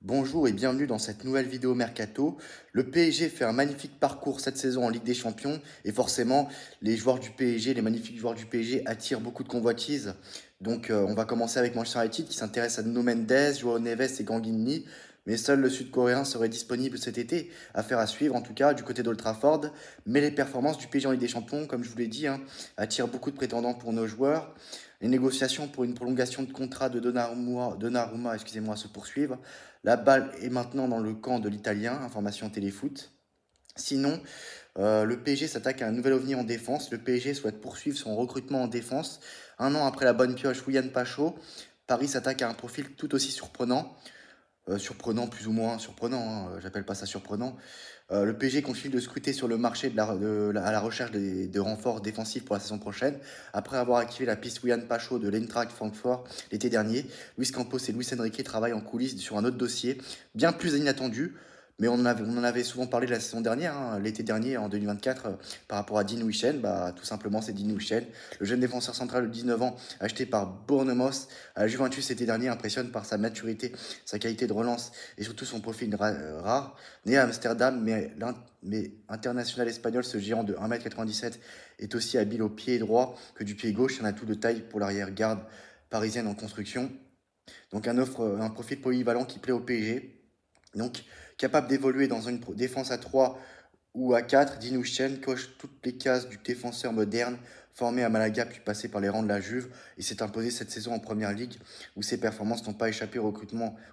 Bonjour et bienvenue dans cette nouvelle vidéo Mercato. Le PSG fait un magnifique parcours cette saison en Ligue des Champions et forcément les joueurs du PSG, les magnifiques joueurs du PSG attirent beaucoup de convoitises. On va commencer avec Manchester United qui s'intéresse à Nuno Mendes, Joao Neves et Ganguini. Mais seul le Sud-Coréen serait disponible cet été, affaire à suivre en tout cas du côté d'Old Trafford. Mais les performances du PSG en Ligue des Champions, comme je vous l'ai dit, attirent beaucoup de prétendants pour nos joueurs. Les négociations pour une prolongation de contrat de Donnarumma, se poursuivent. La balle est maintenant dans le camp de l'Italien, information téléfoot. Sinon, le PSG s'attaque à un nouvel ovni en défense. Le PSG souhaite poursuivre son recrutement en défense. Un an après la bonne pioche Willian Pacho, Paris s'attaque à un profil tout aussi surprenant. Surprenant, plus ou moins surprenant, j'appelle pas ça surprenant. Le PSG continue de scruter sur le marché à la recherche de renforts défensifs pour la saison prochaine. Après avoir activé la piste Willian Pacho de l'Eintracht Francfort l'été dernier, Luis Campos et Luis Enrique travaillent en coulisses sur un autre dossier, bien plus inattendu. Mais on en avait souvent parlé la saison dernière, l'été dernier, en 2024, par rapport à Dean Huijsen. Tout simplement, c'est Dean Huijsen, le jeune défenseur central de 19 ans, acheté par Bournemouth à la Juventus l'été dernier, impressionne par sa maturité, sa qualité de relance et surtout son profil rare. Né à Amsterdam, mais international espagnol, ce géant de 1,97 m est aussi habile au pied droit que du pied gauche. Un atout de taille pour l'arrière-garde parisienne en construction. Donc un profil polyvalent qui plaît au PSG. Donc capable d'évoluer dans une défense à 3 ou à 4, Dean Huijsen coche toutes les cases du défenseur moderne, formé à Malaga puis passé par les rangs de la Juve, et s'est imposé cette saison en Première Ligue, où ses performances n'ont pas échappé au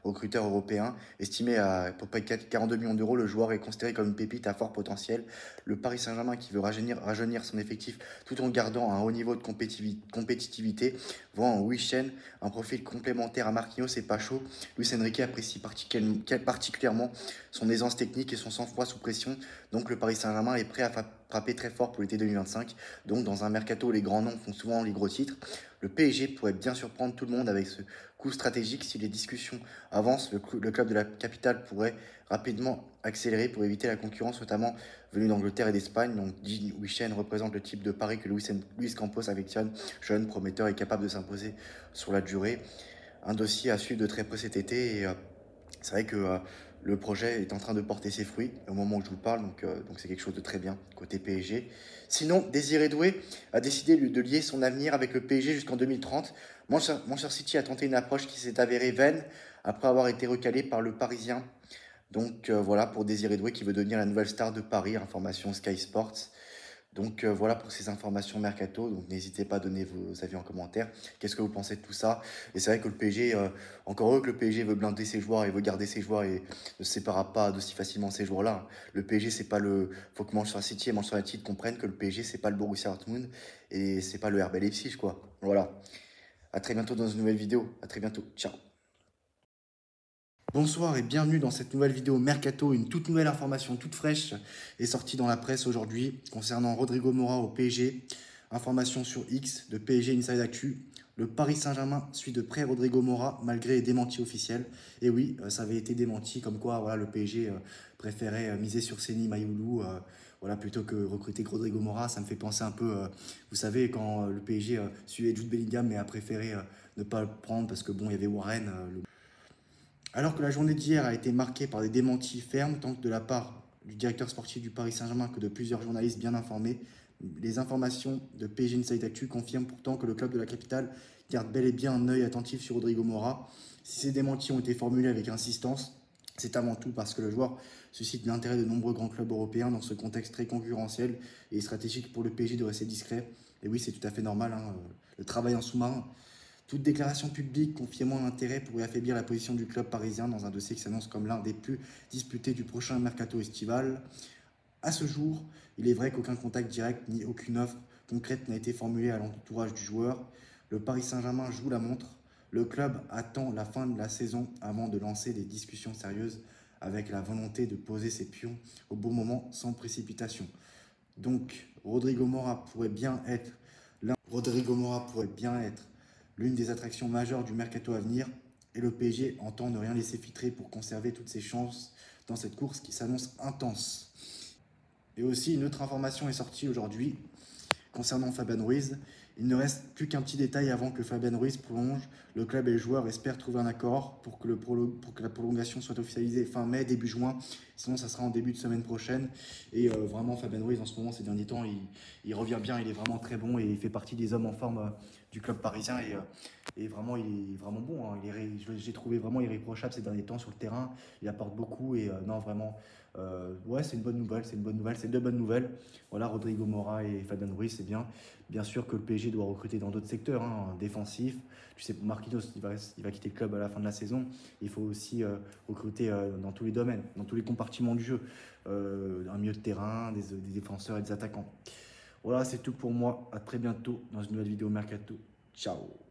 recruteur européen. Estimé à peu près 42 millions d'euros, le joueur est considéré comme une pépite à fort potentiel. Le Paris Saint-Germain, qui veut rajeunir son effectif tout en gardant un haut niveau de compétitivité, voit en Huijsen un profil complémentaire à Marquinhos et Pacho. Luis Enrique apprécie particulièrement son aisance technique et son sang-froid sous pression. Donc le Paris Saint-Germain est prêt à frapper très fort pour l'été 2025. Donc dans un mercato où les grands noms font souvent les gros titres, le PSG pourrait bien surprendre tout le monde avec ce coup stratégique. Si les discussions avancent, le club de la capitale pourrait rapidement accélérer pour éviter la concurrence, notamment venue d'Angleterre et d'Espagne. Donc Dean Huijsen représente le type de pari que Luis Campos affectionne, jeune, prometteur et capable de s'imposer sur la durée. Un dossier à suivre de très près cet été. C'est vrai que le projet est en train de porter ses fruits au moment où je vous parle, donc c'est quelque chose de très bien côté PSG. Sinon, Désiré Doué a décidé de lier son avenir avec le PSG jusqu'en 2030. Manchester City a tenté une approche qui s'est avérée vaine après avoir été recalé par le Parisien. Voilà pour Désiré Doué qui veut devenir la nouvelle star de Paris, information Sky Sports. Voilà pour ces informations mercato. Donc n'hésitez pas à donner vos avis en commentaire. Qu'est-ce que vous pensez de tout ça? Et c'est vrai que le PSG, encore heureux que le PSG veut blinder ses joueurs et veut garder ses joueurs et ne se séparera pas d'aussi facilement ces joueurs-là. Le PSG, c'est pas le. Faut que Manchester City et Manchester United comprennent que le PSG, c'est pas le Borussia Dortmund et c'est pas le RB Leipzig, quoi. Voilà. À très bientôt dans une nouvelle vidéo. À très bientôt. Ciao. Bonsoir et bienvenue dans cette nouvelle vidéo Mercato. Une toute nouvelle information toute fraîche est sortie dans la presse aujourd'hui concernant Rodrigo Mora au PSG. Information sur X de PSG Inside Actu. Le Paris Saint-Germain suit de près Rodrigo Mora malgré les démentis officiels. Et oui, ça avait été démenti comme quoi voilà, le PSG préférait miser sur Seny Mayoulou voilà, plutôt que recruter Rodrigo Mora. Ça me fait penser un peu, vous savez, quand le PSG suivait Jude Bellingham mais a préféré ne pas le prendre parce que bon, il y avait Warren, alors que la journée d'hier a été marquée par des démentis fermes, tant de la part du directeur sportif du Paris Saint-Germain que de plusieurs journalistes bien informés, les informations de PSG Inside Actu confirment pourtant que le club de la capitale garde bel et bien un œil attentif sur Rodrigo Mora. Si ces démentis ont été formulés avec insistance, c'est avant tout parce que le joueur suscite l'intérêt de nombreux grands clubs européens dans ce contexte très concurrentiel et stratégique pour le PSG de rester discret. Et oui, c'est tout à fait normal, le travail en sous-marin. Toute déclaration publique confirmant l'intérêt pourrait affaiblir la position du club parisien dans un dossier qui s'annonce comme l'un des plus disputés du prochain mercato estival. À ce jour, il est vrai qu'aucun contact direct ni aucune offre concrète n'a été formulée à l'entourage du joueur. Le Paris Saint-Germain joue la montre. Le club attend la fin de la saison avant de lancer des discussions sérieuses avec la volonté de poser ses pions au bon moment sans précipitation. Donc, Rodrigo Mora pourrait bien être l'une des attractions majeures du mercato à venir et le PSG entend ne rien laisser filtrer pour conserver toutes ses chances dans cette course qui s'annonce intense. Et aussi, une autre information est sortie aujourd'hui concernant Fabian Ruiz. Il ne reste plus qu'un petit détail avant que Fabian Ruiz prolonge. Le club et le joueur espèrent trouver un accord pour que la prolongation soit officialisée fin mai, début juin. Sinon, ça sera en début de semaine prochaine. Et vraiment, Fabian Ruiz, en ce moment, ces derniers temps, il revient bien. Il est vraiment très bon et il fait partie des hommes en forme du club parisien. Et vraiment, il est vraiment bon. Hein. J'ai trouvé vraiment irréprochable ces derniers temps sur le terrain. Il apporte beaucoup. Et non, vraiment, ouais, c'est une bonne nouvelle. C'est une bonne nouvelle. C'est deux bonnes nouvelles. Voilà, Rodrigo Mora et Fabian Ruiz, c'est bien. Bien sûr que le PSG doit recruter dans d'autres secteurs, hein, défensifs. Tu sais, Marquinhos, il va quitter le club à la fin de la saison. Il faut aussi recruter dans tous les domaines, dans tous les compartiments du jeu. Un milieu de terrain, des défenseurs et des attaquants. Voilà, c'est tout pour moi. À très bientôt dans une nouvelle vidéo Mercato. Ciao.